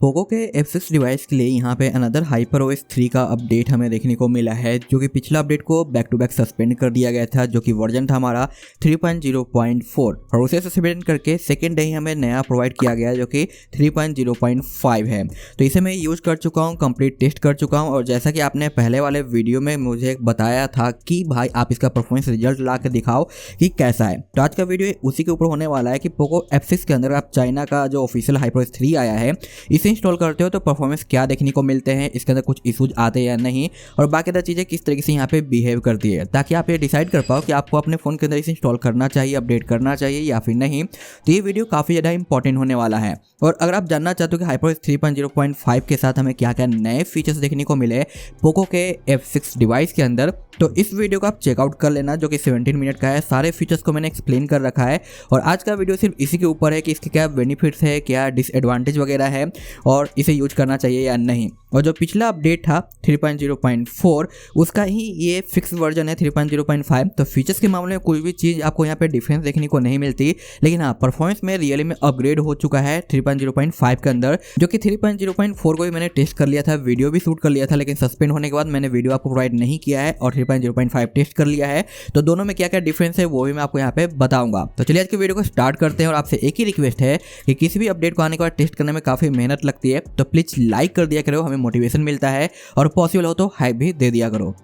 Poco के F6 device के लिए यहाँ पे अनदर HyperOS 3 का अपडेट हमें देखने को मिला है, जो कि पिछला अपडेट को बैक टू बैक सस्पेंड कर दिया गया था, जो कि वर्जन था हमारा 3.0.4 और उसे सस्पेंड करके सेकेंड डे ही हमें नया प्रोवाइड किया गया जो कि 3.0.5 है। तो इसे मैं यूज कर चुका हूँ, कंप्लीट टेस्ट कर चुका हूँ और जैसा कि आपने पहले वाले वीडियो में मुझे बताया था कि भाई आप इसका परफॉर्मेंस रिजल्ट ला के दिखाओ कि कैसा है, तो आज का वीडियो उसी के ऊपर होने वाला है कि पोको F6 के अंदर आप चाइना का जो ऑफिशियल HyperOS 3 आया है इसे इंस्टॉल करते हो तो परफॉर्मेंस क्या देखने को मिलते हैं, इसके अंदर कुछ इशूज आते हैं या नहीं और बाकी तरह चीज़ें किस तरीके से यहाँ पे बिहेव करती है, ताकि आप ये डिसाइड कर पाओ कि आपको अपने फ़ोन के अंदर इसे इंस्टॉल करना चाहिए, अपडेट करना चाहिए या फिर नहीं। तो ये वीडियो काफ़ी ज़्यादा इंपॉर्टेंट होने वाला है। और अगर आप जानना चाहते हो कि HyperOS 3.0.5 के साथ हमें क्या क्या नए फीचर्स देखने को मिले पोको के F6 डिवाइस के अंदर, तो इस वीडियो को आप चेकआउट कर लेना, जो कि 17 मिनट का है। सारे फीचर्स को मैंने एक्सप्लेन कर रखा है और आज का वीडियो सिर्फ इसी के ऊपर है कि इसके क्या बेनिफिट्स है, क्या डिसएडवांटेज वगैरह है और इसे यूज करना चाहिए या नहीं। और जो पिछला अपडेट था 3.0.4 उसका ही ये फिक्स वर्जन है 3.0.5। तो फीचर्स के मामले में कोई भी चीज़ आपको यहाँ पे डिफरेंस देखने को नहीं मिलती, लेकिन हाँ परफॉर्मेंस में रियली में अपग्रेड हो चुका है 3.0.5 के अंदर, जो कि 3.0.4 को भी मैंने टेस्ट कर लिया था, वीडियो भी शूट कर लिया था, लेकिन सस्पेंड होने के बाद मैंने वीडियो आपको प्रोवाइड नहीं किया है और 3.0.5 टेस्ट कर लिया है। तो दोनों में क्या क्या डिफरेंस है वो भी मैं आपको यहाँ पे बताऊंगा। तो चलिए आज की वीडियो को स्टार्ट करते हैं और आपसे एक ही रिक्वेस्ट है कि किसी भी अपडेट को आने के बाद टेस्ट करने में काफ़ी मेहनत लगती है, तो प्लीज़ लाइक कर दिया करो, हमें मोटिवेशन मिलता है और पॉसिबल हो तो हाइप भी दे दिया करो।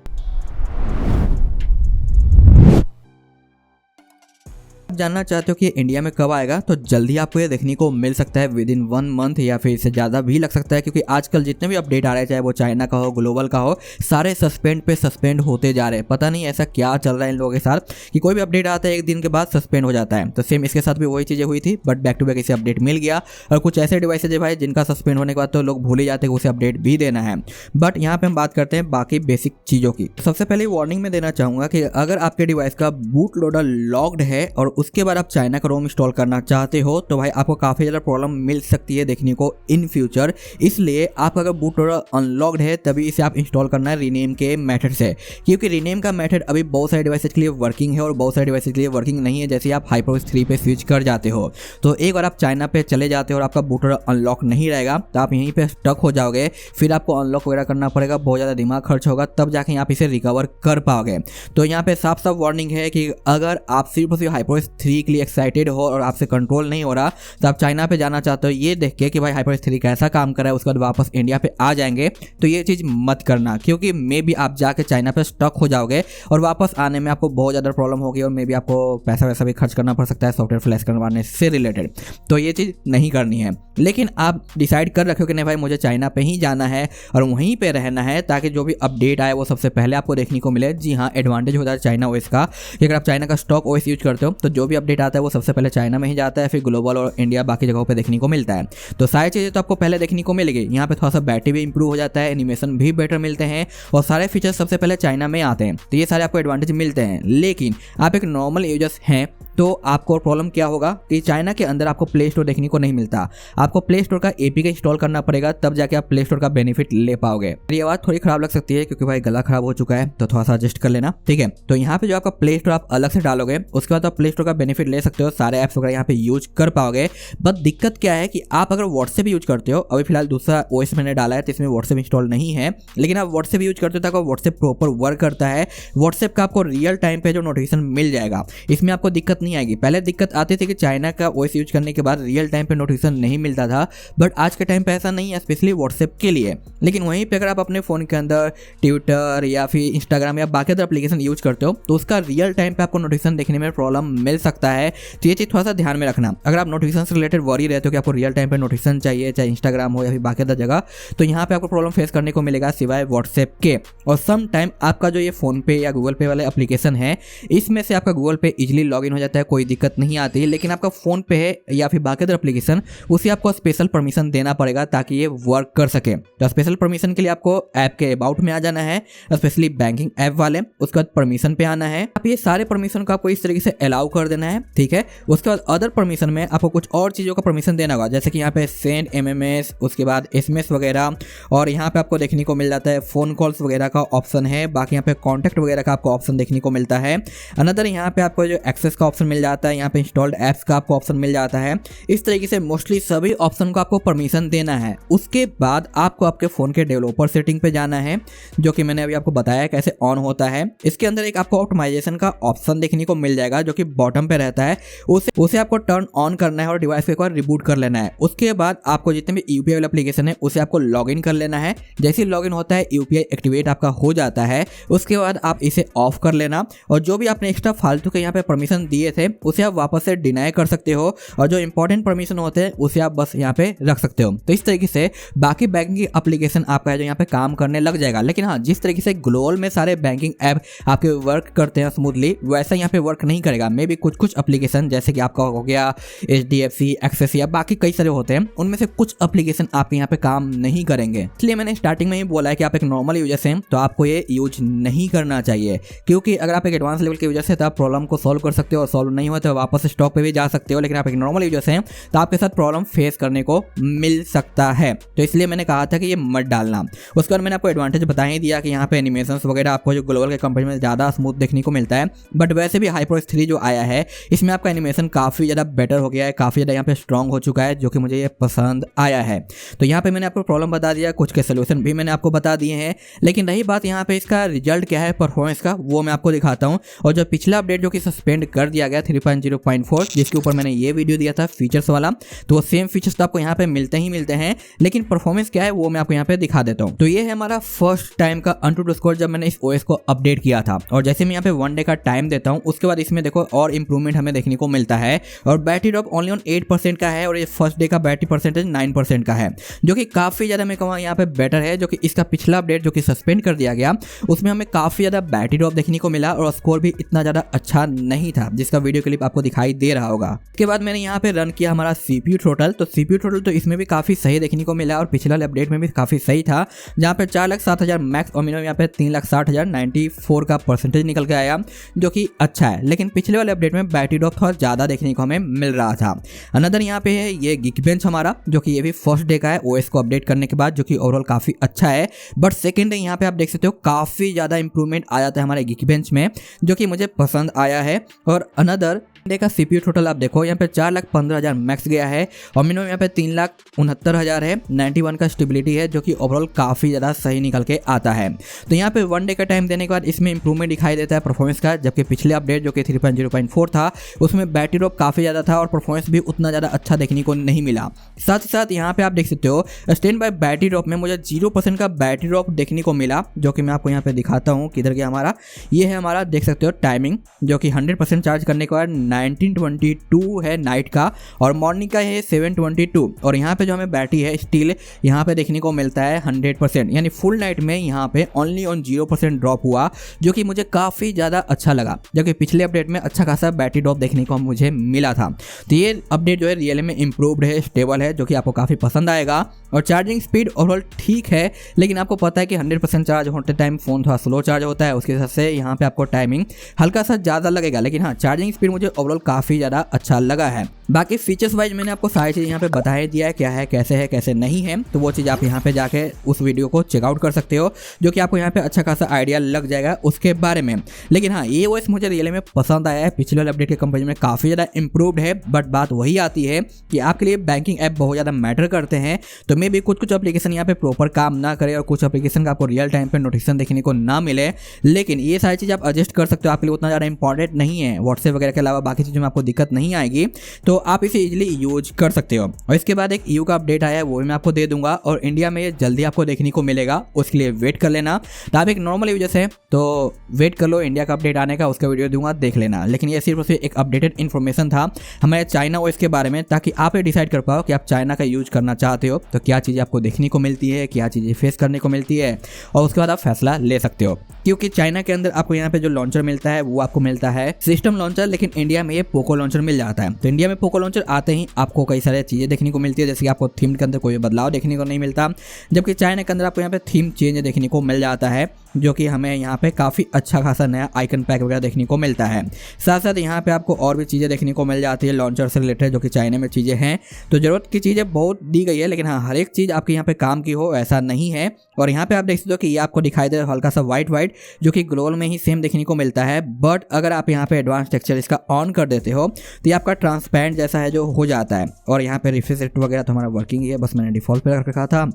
जानना चाहते हो कि इंडिया में कब आएगा, तो जल्दी आपको ये देखने को मिल सकता है विद इन 1 मंथ या फिर इससे ज़्यादा भी लग सकता है, क्योंकि आजकल जितने भी अपडेट आ रहे हैं चाहे वो चाइना का हो ग्लोबल का हो, सारे सस्पेंड पे सस्पेंड होते जा रहे हैं। पता नहीं ऐसा क्या चल रहा है इन लोगों के साथ कि कोई भी अपडेट आता है एक दिन के बाद सस्पेंड हो जाता है। तो सेम इसके साथ भी वही चीज़ें हुई थी, बट बैक टू बैक इसे अपडेट मिल गया। और कुछ ऐसे डिवाइसेज है भाई जिनका सस्पेंड होने के बाद तो लोग भूल ही जाते हैं उसे अपडेट भी देना है। बट यहाँ पे हम बात करते हैं बाकी बेसिक चीज़ों की। सबसे पहले वार्निंग में देना चाहूँगा कि अगर आपके डिवाइस का बूट लोडर लॉक्ड है और उसके बाद आप चाइना रोम इंस्टॉल करना चाहते हो तो भाई आपको काफी ज्यादा प्रॉब्लम मिल सकती है देखने को इन फ्यूचर। इसलिए आप अगर बूट लोडर अनलॉक्ड है तभी इसे आप इंस्टॉल करना है रीनेम के मेथड से, क्योंकि रीनेम का मेथड अभी बहुत सारे डिवाइसेज के लिए वर्किंग है और बहुत सारे डिवाइसेज के लिए वर्किंग नहीं है। जैसे आप HyperOS 3 पे स्विच कर जाते हो तो एक बार आप चाइना पे चले जाते हो और आपका बूट लोडर अनलॉक नहीं रहेगा तो आप यहीं पे स्टक हो जाओगे, फिर आपको अनलॉक वगैरह करना पड़ेगा, बहुत ज्यादा दिमाग खर्च होगा, तब जाके आप इसे रिकवर कर पाओगे। तो यहाँ पे साफ साफ वार्निंग है कि अगर आप सिर्फ HyperOS 3 के लिए एक्साइटेड हो और आपसे कंट्रोल नहीं हो रहा तो आप चाइना पे जाना चाहते हो ये देख के कि भाई HyperOS 3 कैसा काम कर रहा है, उसके बाद वापस इंडिया पे आ जाएंगे, तो ये चीज़ मत करना, क्योंकि मे बी आप जाके चाइना पे स्टक हो जाओगे और वापस आने में आपको बहुत ज़्यादा प्रॉब्लम होगी और मे बी आपको पैसा वैसा भी खर्च करना पड़ सकता है सॉफ्टवेयर फ्लैश करवाने से रिलेटेड। तो ये चीज़ नहीं करनी है। लेकिन आप डिसाइड कर रखे हो कि नहीं भाई मुझे चाइना पे ही जाना है और वहीं पे रहना है ताकि जो भी अपडेट आए वो सबसे पहले आपको देखने को मिले। जी हाँ, एडवांटेज होता है चाइना OS का कि अगर आप चाइना का स्टॉक OS यूज करते हो तो जो भी अपडेट आता है वो सबसे पहले चाइना में ही जाता है, फिर ग्लोबल और इंडिया बाकी जगहों पे देखने को मिलता है। तो सारी चीज़ें तो आपको पहले देखने को मिलेगी। यहाँ पे थोड़ा सा बैटरी भी इंप्रूव हो जाता है, एनिमेशन भी बेटर मिलते हैं और सारे फीचर्स सबसे पहले चाइना में आते हैं, तो ये सारे आपको एडवांटेज मिलते हैं। लेकिन आप एक नॉर्मल यूजर्स हैं तो आपको प्रॉब्लम क्या होगा कि चाइना के अंदर आपको प्ले स्टोर देखने को नहीं मिलता, आपको प्ले स्टोर का APK इंस्टॉल करना पड़ेगा, तब जाके आप प्ले स्टोर का बेनिफिट ले पाओगे। ये आवाज़ थोड़ी खराब लग सकती है क्योंकि भाई गला खराब हो चुका है, तो थोड़ा सा एडजस्ट कर लेना, ठीक है। तो यहाँ पे जो आपका प्ले स्टोर आप अलग से डालोगे उसके बाद आप प्ले स्टोर का बेनिफिट ले सकते हो, सारे ऐप्स वगैरह यहाँ पे यूज कर पाओगे। बट दिक्कत क्या है कि आप अगर व्हाट्सएप यूज करते हो, अभी फिलहाल दूसरा OS मैंने डाला है तो इसमें व्हाट्सएप इंस्टॉल नहीं है, लेकिन आप व्हाट्सएप यूज करते हो तो आपको व्हाट्सएप प्रॉपर वर्क करता है। व्हाट्सएप का आपको रियल टाइम पे जो नोटिफिकेशन मिल जाएगा, इसमें आपको दिक्कत नहीं आएगी। पहले दिक्कत आती थी कि चाइना का OS यूज करने के बाद रियल टाइम पे नोटिफिकेशन नहीं मिलता था, बट आज के टाइम पे ऐसा नहीं है, स्पेशली व्हाट्सएप के लिए। लेकिन वहीं पे अगर आप अपने फ़ोन के अंदर ट्विटर या फिर इंस्टाग्राम या बाकी अदर एप्लीकेशन यूज करते हो तो उसका रियल टाइम पे आपको नोटिफिकेशन देखने में प्रॉब्लम मिल सकता है। तो ये चीज़ थोड़ा सा ध्यान में रखना। अगर आप नोटिफिकेशन से रिलेटेड वरी रहते हो कि आपको रियल टाइम पे नोटिफिकेशन चाहिए, चाहे इंस्टाग्राम हो या फिर बाकी अदर जगह, तो यहाँ पे आपको प्रॉब्लम फेस करने को मिलेगा सिवाय व्हाट्सएप के। और सम टाइम आपका जो ये फ़ोन पे या गूगल पे वाले एप्लीकेशन है इसमें से आपका गूगल पे इजिली लॉग इन हो जाता है, कोई दिक्कत नहीं आती है। लेकिन आपका फ़ोन पे है या फिर बाकी अदर एप्लीकेशन, उसे आपको स्पेशल परमिशन देना पड़ेगा ताकि ये वर्क कर सके। तो स्पेशल परमिशन के लिए आपको ऐप के अबाउट में आ जाना है, स्पेशली बैंकिंग ऐप वाले, उसके बाद परमिशन पे आना है। आप ये सारे परमिशन को आपको इस तरीके से अलाउ कर देना है, ठीक है। उसके बाद अदर परमिशन में आपको कुछ और चीज़ों का परमिशन देना होगा, जैसे कि यहाँ पे सेंड MMS, उसके बाद SMS वगैरह, और यहाँ पे आपको देखने को मिल जाता है फ़ोन कॉल्स वगैरह का ऑप्शन है। बाकी यहाँ पे कॉन्टैक्ट वगैरह का आपको ऑप्शन देखने को मिलता है। अनदर यहाँ पे आपको जो एक्सेस का ऑप्शन ऑप्शन मिल जाता है, यहाँ पे इंस्टॉल्ड ऐप्स का आपको ऑप्शन मिल जाता है। इस तरीके से मोस्टली सभी ऑप्शन को आपको परमिशन देना है। उसके बाद आपको आपके फ़ोन के डेवलपर सेटिंग पे जाना है, जो कि मैंने अभी आपको बताया कैसे ऑन होता है। इसके अंदर एक आपको ऑप्टिमाइजेशन का ऑप्शन देखने को मिल जाएगा, जो कि बॉटम पे रहता है। उसे आपको टर्न ऑन करना है और डिवाइस को एक बार रिबूट कर लेना है। उसके बाद आपको जितने भी यूपीआई वाला एप्लीकेशन है उसे आपको लॉगिन कर लेना है। जैसे ही लॉगिन होता है यूपीआई एक्टिवेट आपका हो जाता है। उसके बाद आप इसे ऑफ कर लेना और जो भी आपने एक्स्ट्रा फालतू के यहाँ पे परमिशन दिए थे उसे आप वापस से डिनाई कर सकते हो, और जो इंपॉर्टेंट परमिशन होते हैं उसे आप बस यहाँ पे रख सकते हो। तो इस तरीके से बाकी बैंकिंग एप्लीकेशन आपका जो यहाँ पे काम करने लग जाएगा। लेकिन हाँ, जिस तरीके से ग्लोबल में सारे बैंकिंग ऐप आपके वर्क करते हैं स्मूथली, वैसा यहाँ पे वर्क नहीं करेगा। मे बी कुछ एप्लीकेशन जैसे कि आपका हो गया HDFC, एक्सिस या बाकी कई सारे होते हैं, उनमें से कुछ एप्लीकेशन आपके यहाँ पे काम नहीं करेंगे। इसलिए मैंने स्टार्टिंग में ही बोला है कि आप एक नॉर्मल यूजर हैं तो आपको ये यूज नहीं करना चाहिए, क्योंकि अगर आप एक एडवांस लेवल के यूजर से तो आप प्रॉब्लम को सॉल्व कर सकते हो, और सॉल्व नहीं हो तो वापस स्टॉक पे भी जा सकते हो। लेकिन आप एक नॉर्मल यूजर हैं तो आपके साथ प्रॉब्लम फेस करने को मिल सकता है। तो इसलिए मैंने कहा था कि ये मत डालना। उसके बाद मैंने आपको एडवांटेज बता ही दिया कि यहाँ पे एनिमेशंस वगैरह आपको जो ग्लोबल के कंपनी में ज़्यादा स्मूथ देखने को मिलता है। बट वैसे भी HyperOS 3 जो आया है इसमें आपका एनिमेशन काफ़ी ज़्यादा बेटर हो गया है, काफ़ी ज़्यादा यहाँ पे स्ट्रॉन्ग हो चुका है, जो कि मुझे ये पसंद आया है। तो यहाँ पे मैंने आपको प्रॉब्लम बता दिया, कुछ के सोल्यूशन भी मैंने आपको बता दिए हैं। लेकिन रही बात यहाँ पे इसका रिजल्ट क्या है परफॉर्मेंस का, वो मैं आपको दिखाता हूँ। और जो पिछला अपडेट जो कि सस्पेंड कर दिया गया 3.0.4, जिसके ऊपर मैंने ये वीडियो दिया था फीचर्स वाला, तो वो सेम फीचर्स तो आपको यहाँ पे मिलते ही मिलते हैं, लेकिन परफॉर्मेंस क्या है वो मैं आपको यहाँ पे दिखा देता हूँ। तो ये है हमारा फर्स्ट टाइम का AnTuTu स्कोर जब मैंने इस OS को अपडेट किया था। और जैसे मैं यहाँ पे 1 डे का टाइम देता हूँ, उसके बाद इसमें देखो और इंप्रूवमेंट हमें देखने को मिलता है। और बैटरी ड्रॉप ओनली ऑन 8% का है, और ये फर्स्ट डे का बैटरी परसेंटेज 9% का है, जो कि काफ़ी ज़्यादा मैं कहूँगा यहाँ पे बेटर है। जो कि इसका पिछला अपडेट जो कि सस्पेंड कर दिया गया उसमें हमें काफ़ी ज़्यादा बैटरी ड्रॉप देखने को मिला, और स्कोर भी इतना ज़्यादा अच्छा नहीं था, जिसका वीडियो क्लिप आपको दिखाई दे रहा होगा। उसके बाद मैंने यहाँ पे रन किया हमारा CPU थ्रोटल। तो CPU थ्रोटल तो इसमें भी काफ़ी सही देखने को मिला, और पिछले वाले अपडेट में भी काफ़ी सही था, जहाँ पे 4,07,000 मैक्स और मिनिमम यहाँ पे 3,60,000 94 का परसेंटेज निकल के आया, जो कि अच्छा है। लेकिन पिछले वाले अपडेट में बैटरी ड्रॉप थोड़ा ज़्यादा देखने को हमें मिल रहा था। अनदर यहाँ पे है ये Geekbench हमारा, जो कि ये भी फर्स्ट डे का है OS को अपडेट करने के बाद, जो कि ओवरऑल काफ़ी अच्छा है। बट सेकेंड डे यहाँ पे आप देख सकते हो काफ़ी ज़्यादा इंप्रूवमेंट आ जाता है हमारे Geekbench में, जो कि मुझे पसंद आया है। और अनदर डे का CPU टोटल आप देखो यहाँ पे 4,15,000 मैक्स गया है, और मिनिमम यहाँ पे 3,69,000 है। 91 का स्टेबिलिटी है, जो कि ओवरऑल काफ़ी ज़्यादा सही निकल के आता है। तो यहाँ पे 1 डे का टाइम देने के बाद इसमें इंप्रूवमेंट दिखाई देता है परफॉर्मेंस का, जबकि पिछले अपडेट जो कि 3.0.4 था उसमें बैटरी ड्रॉप काफ़ी ज़्यादा था और परफॉर्मेंस भी उतना ज़्यादा अच्छा देखने को नहीं मिला। साथ ही साथ यहाँ पे आप देख सकते हो स्टैंड बाय बैटरी ड्रॉप में मुझे 0% का बैटरी ड्रॉप देखने को मिला, जो कि मैं आपको यहाँ पे दिखाता हूँ किधर गया हमारा। ये है हमारा, देख सकते हो टाइमिंग, जो कि 100% चार्ज करने के बाद 1922 है नाइट का, और मॉर्निंग का है 722। और यहाँ पे जो हमें बैटरी है स्टिल यहाँ पे देखने को मिलता है 100%, यानी फुल नाइट में यहाँ पे ओनली ऑन 0% ड्रॉप हुआ, जो कि मुझे काफ़ी ज़्यादा अच्छा लगा, जबकि पिछले अपडेट में अच्छा खासा बैटरी ड्रॉप देखने को मुझे मिला था। तो ये अपडेट जो है रियल में इम्प्रूव्ड है, स्टेबल है, जो कि आपको काफ़ी पसंद आएगा। और चार्जिंग स्पीड ओवरऑल ठीक है, लेकिन आपको पता है कि 100% चार्ज होते टाइम फ़ोन थोड़ा स्लो चार्ज होता है, उसके हिसाब से यहाँ पे आपको टाइमिंग हल्का सा ज़्यादा लगेगा। लेकिन हाँ, चार्जिंग स्पीड मुझे ओवरऑल काफ़ी ज़्यादा अच्छा लगा है। बाकी फीचर्स वाइज मैंने आपको सारी चीज़ यहाँ पे बता ही दिया है, क्या है कैसे नहीं है, तो वो चीज़ आप यहाँ पे जाके उस वीडियो को चेकआउट कर सकते हो, जो कि आपको यहाँ पे अच्छा खासा आइडिया लग जाएगा उसके बारे में। लेकिन हाँ, ये OS मुझे रियल में पसंद आया है, पिछले वाले अपडेट के कंपेरिजन में काफ़ी ज़्यादा इंप्रूव्ड है। बट बात वही आती है कि आपके लिए बैंकिंग ऐप बहुत ज़्यादा मैटर करते हैं, तो मे भी कुछ एप्लीकेशन यहाँ पे प्रॉपर काम ना करे और कुछ एप्लीकेशन का आपको रियल टाइम पे नोटिफिकेशन देखने को ना मिले। लेकिन ये सारी चीज़ आप एडजस्ट कर सकते हो, आपके लिए उतना ज़्यादा इंपॉर्टेंट नहीं है। व्हाट्सएप वगैरह के अलावा बाकी चीज़ों में आपको दिक्कत नहीं आएगी, तो आप इसे इजीली यूज कर सकते हो। और इसके बाद एक EU का अपडेट आया है, वो भी मैं आपको दे दूंगा, और इंडिया में ये जल्दी आपको देखने को मिलेगा, उसके लिए वेट कर लेना। तो आप एक नॉर्मल यूजर से तो वेट कर लो इंडिया का अपडेट आने का, उसका वीडियो दूंगा, देख लेना। लेकिन ये सिर्फ एक अपडेटेड इन्फॉर्मेशन था हमारे चाइना OS के बारे में, ताकि आप ये डिसाइड कर पाओ कि आप चाइना का यूज करना चाहते हो तो क्या चीज़ें आपको देखने को मिलती है, क्या चीज़ें फेस करने को मिलती है, और उसके बाद आप फैसला ले सकते हो। क्योंकि चाइना के अंदर आपको यहाँ पे जो लॉन्चर मिलता है वो आपको मिलता है सिस्टम लॉन्चर, लेकिन इंडिया में ये पोको लॉन्चर मिल जाता है। तो इंडिया में पोको लॉन्चर आते ही आपको कई सारी चीज़ें देखने को मिलती है, जैसे कि आपको थीम के अंदर कोई बदलाव देखने को नहीं मिलता, जबकि चाइना के अंदर आपको यहाँ पे थीम चेंज देखने को मिल जाता है, जो कि हमें यहाँ पे काफ़ी अच्छा खासा नया आइकन पैक वगैरह देखने को मिलता है। साथ साथ यहाँ पे आपको और भी चीज़ें देखने को मिल जाती है लॉन्चर से रिलेटेड, जो कि चाइना में चीज़ें हैं। तो ज़रूरत की चीज़ें बहुत दी गई है, लेकिन हाँ, हर एक चीज़ आपके यहाँ पे काम की हो ऐसा नहीं है। और यहाँ पे आप देख सकते हो कि ये आपको दिखाई दे हल्का सा वाइट, जो कि ग्लोबल में ही सेम देखने को मिलता है, बट अगर आप यहाँ पे एडवांस टेक्सचर इसका ऑन कर देते हो तो ये आपका ट्रांसपेरेंट जैसा है जो हो जाता है। और यहाँ पे रिफ्रेश रेट वगैरह तो हमारा वर्किंग ही है, बस मैंने डिफॉल्ट पे रख रखा था।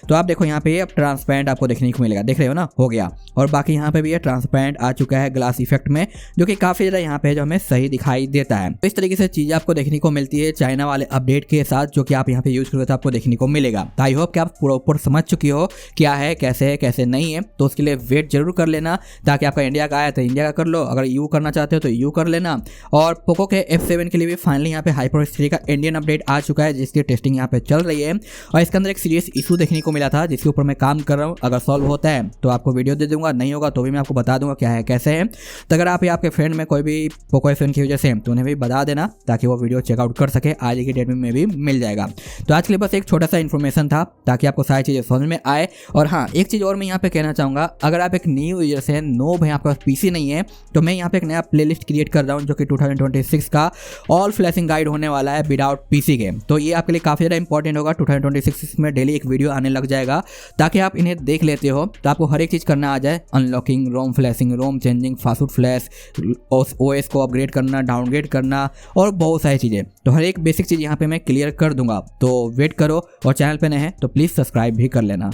तो आप देखो यहाँ पे अब ट्रांसपेरेंट आपको देखने को मिलेगा, देख रहे हो ना, हो गया। और बाकी यहाँ पे भी ये ट्रांसपेरेंट आ चुका है ग्लास इफेक्ट में, जो कि काफी ज़्यादा यहाँ पे जो हमें सही दिखाई देता है। तो इस तरीके से चीज़ें आपको देखने को मिलती है चाइना वाले अपडेट के साथ, जो कि आप यहाँ पे यूज करोगे तो आपको देखने को मिलेगा। तो आई होप कि आप प्रॉपर समझ चुकी हो क्या है कैसे नहीं है। तो उसके लिए वेट जरूर कर लेना, ताकि आपका इंडिया का आया तो इंडिया का कर लो, अगर यू करना चाहते हो तो यू कर लेना। और पोको के F7 के लिए भी फाइनली यहाँ पे HyperOS 3 का इंडियन अपडेट आ चुका है, जिसकी टेस्टिंग यहाँ पे चल रही है। और इसके अंदर एक सीरियस इशू देखने को मिला था, जिसके ऊपर मैं काम कर रहा हूँ। अगर सॉल्व होता है तो आपको वीडियो दे दूंगा, नहीं होगा तो भी मैं आपको बता दूंगा क्या है कैसे है। तो अगर आप या आपके फ्रेंड में कोई भी पोको F7 की वजह से तो उन्हें भी बता देना, ताकि वो वीडियो चेकआउट कर सके। आज की डेट में भी मिल जाएगा। तो आज के लिए बस एक छोटा सा इन्फॉर्मेशन था, ताकि आपको सारी चीज़ें समझ में आए। और हाँ, एक चीज़ और मैं यहाँ पे कहना चाहूँगा, अगर आप एक न्यू यूजर से नोब है, आपके पास पीसी नहीं है, तो मैं यहाँ पे एक नया प्लेलिस्ट क्रिएट कर रहा हूँ, जो कि 2026 का ऑल फ्लैशिंग गाइड होने वाला है विदाउट पीसी के। तो ये आपके लिए काफ़ी ज़्यादा इंपॉर्टेंट होगा। 2026 में डेली एक वीडियो आने लग जाएगा, ताकि आप इन्हें देख लेते हो तो आपको हर एक चीज़ करना आ जाए। अनलॉकिंग, रोम फ्लैशिंग, रोम चेंजिंग, फास्टफूड फ्लैश, ओएस को अपग्रेड करना, डाउनग्रेड करना और बहुत सारी चीज़ें। तो हर एक बेसिक चीज़ यहाँ पे मैं क्लियर कर दूंगा। तो वेट करो, और चैनल पे नए हैं तो प्लीज़ सब्सक्राइब भी कर लेना।